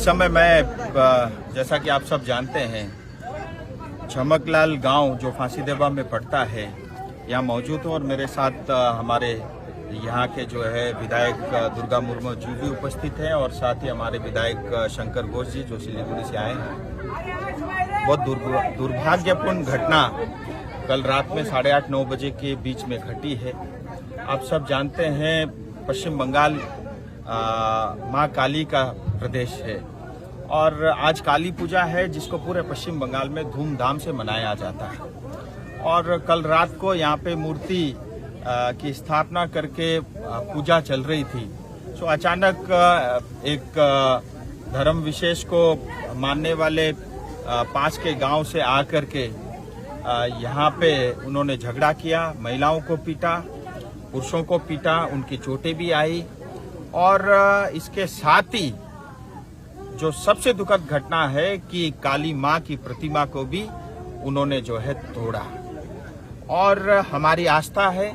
इस समय मैं जैसा कि आप सब जानते हैं चमकलाल गांव जो फांसीदेवा में पड़ता है यहाँ मौजूद हूँ और मेरे साथ हमारे यहाँ के जो है विधायक दुर्गा मुर्मू जी भी उपस्थित हैं और साथ ही हमारे विधायक शंकर घोष जी जो सिलीगुड़ी से आए हैं। बहुत दुर्भाग्यपूर्ण घटना कल रात में 8:30-9 बजे के बीच में घटी है। आप सब जानते हैं पश्चिम बंगाल माँ काली का प्रदेश है और आज काली पूजा है जिसको पूरे पश्चिम बंगाल में धूमधाम से मनाया जाता है। और कल रात को यहाँ पे मूर्ति की स्थापना करके पूजा चल रही थी तो अचानक एक धर्म विशेष को मानने वाले पास के गांव से आकर के यहाँ पे उन्होंने झगड़ा किया, महिलाओं को पीटा, पुरुषों को पीटा, उनकी चोटें भी आई। और इसके साथ ही जो सबसे दुखद घटना है कि काली माँ की प्रतिमा को भी उन्होंने जो है तोड़ा। और हमारी आस्था है,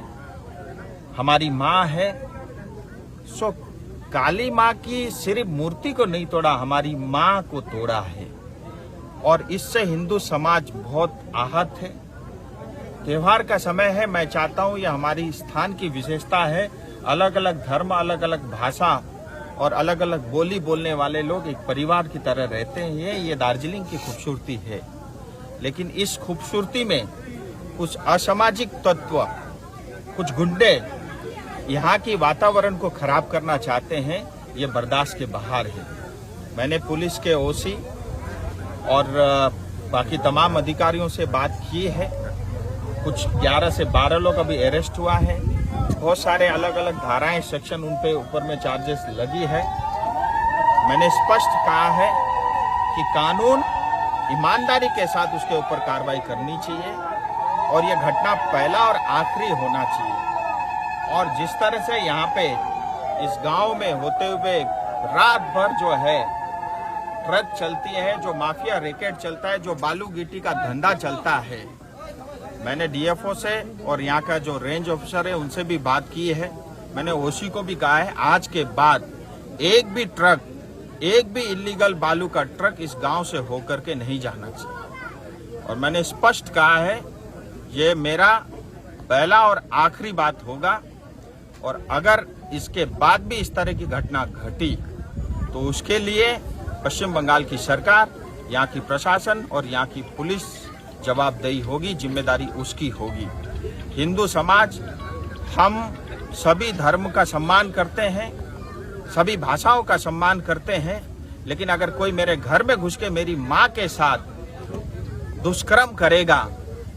हमारी माँ है, सो काली माँ की सिर्फ मूर्ति को नहीं तोड़ा, हमारी माँ को तोड़ा है। और इससे हिंदू समाज बहुत आहत है। त्योहार का समय है, मैं चाहता हूँ यह हमारी स्थान की विशेषता है। अलग अलग धर्म, अलग अलग भाषा और अलग अलग बोली बोलने वाले लोग एक परिवार की तरह रहते हैं। ये दार्जिलिंग की खूबसूरती है। लेकिन इस खूबसूरती में कुछ असामाजिक तत्व, कुछ गुंडे यहाँ की वातावरण को खराब करना चाहते हैं, ये बर्दाश्त के बाहर है। मैंने पुलिस के ओसी और बाकी तमाम अधिकारियों से बात की है। कुछ 11 से 12 लोग अभी अरेस्ट हुआ है। बहुत सारे अलग अलग धाराएं, सेक्शन उन पे ऊपर में चार्जेस लगी है। मैंने स्पष्ट कहा है कि कानून ईमानदारी के साथ उसके ऊपर कार्रवाई करनी चाहिए और ये घटना पहला और आखिरी होना चाहिए। और जिस तरह से यहाँ पे इस गांव में होते हुए रात भर जो है ट्रक चलती है, जो माफिया रैकेट चलता है, जो बालू गिट्टी का धंधा चलता है, मैंने डीएफओ से और यहाँ का जो रेंज ऑफिसर है उनसे भी बात की है। मैंने ओसी को भी कहा है आज के बाद एक भी ट्रक, एक भी इलीगल बालू का ट्रक इस गांव से होकर के नहीं जाना चाहिए। और मैंने स्पष्ट कहा है ये मेरा पहला और आखिरी बात होगा। और अगर इसके बाद भी इस तरह की घटना घटी तो उसके लिए पश्चिम बंगाल की सरकार, यहाँ की प्रशासन और यहाँ की पुलिस जवाबदेही होगी, जिम्मेदारी उसकी होगी। हिंदू समाज, हम सभी धर्म का सम्मान करते हैं, सभी भाषाओं का सम्मान करते हैं, लेकिन अगर कोई मेरे घर में घुस के मेरी माँ के साथ दुष्कर्म करेगा,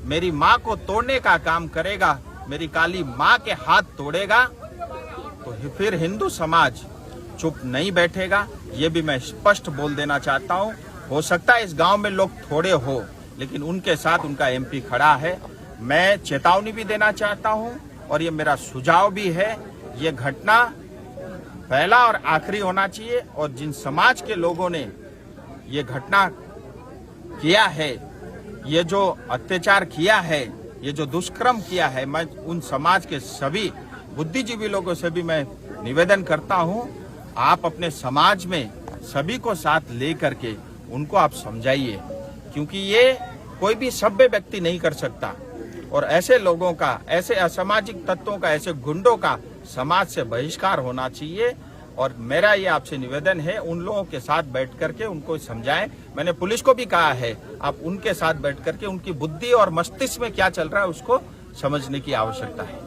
मेरी माँ को तोड़ने का काम करेगा, मेरी काली माँ के हाथ तोड़ेगा, तो फिर हिंदू समाज चुप नहीं बैठेगा। ये भी मैं स्पष्ट बोल देना चाहता हूँ। हो सकता है इस गांव में लोग थोड़े हो, लेकिन उनके साथ उनका एमपी खड़ा है। मैं चेतावनी भी देना चाहता हूँ और ये मेरा सुझाव भी है, ये घटना पहला और आखिरी होना चाहिए। और जिन समाज के लोगों ने ये घटना किया है, ये जो अत्याचार किया है, ये जो दुष्कर्म किया है, मैं उन समाज के सभी बुद्धिजीवी लोगों से भी मैं निवेदन करता हूँ, आप अपने समाज में सभी को साथ ले करके उनको आप समझाइए, क्योंकि ये कोई भी सभ्य व्यक्ति नहीं कर सकता। और ऐसे लोगों का, ऐसे असामाजिक तत्वों का, ऐसे गुंडों का समाज से बहिष्कार होना चाहिए। और मेरा ये आपसे निवेदन है, उन लोगों के साथ बैठ करके उनको समझाएं। मैंने पुलिस को भी कहा है, आप उनके साथ बैठ करके उनकी बुद्धि और मस्तिष्क में क्या चल रहा है उसको समझने की आवश्यकता है।